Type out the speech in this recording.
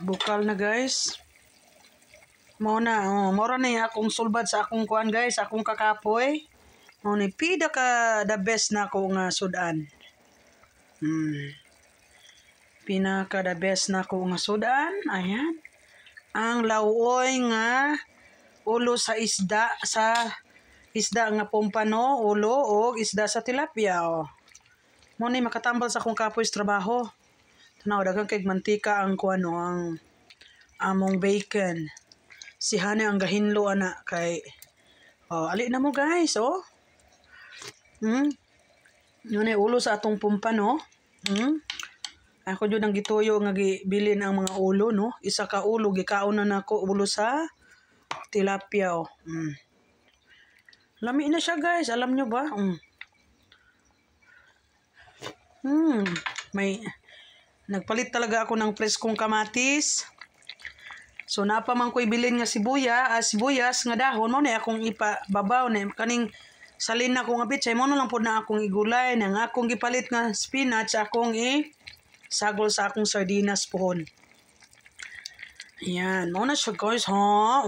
Bukal na guys. Mao na, mora na yung akong sulbad sa akong kuan guys, akong kakapoy. Mao ni pida ka the best na ako nga sudan. Pinaka the best na ako nga sudan. Ayan. Ang lawoy nga ulo sa isda nga pompano, ulo o isda sa tilapia. Mao ni makatambal sa akong kapoy sa trabaho. Tanaw daghang kay mantika ang kuan ang among bacon. Si Hana ang gahinlo ana kay ali na mo guys Yun ay ulo sa atong pompano. Ako jud ang gituyo nga gibilin ang mga ulo no. Isa ka ulo gikaon na nako ulo sa tilapia Lami na siya guys, alam nyo ba? May nagpalit talaga ako ng preskong kamatis. So napa man ko ibilin nga sibuyas nga dahon mo na akong ipababaw na kaning salin na ko nga bitchay mo na lang po na akong igulay na nga akong gipalit nga spinach akong sagol sa akong sardinas pohon. Ayan, mo na siya guys ha.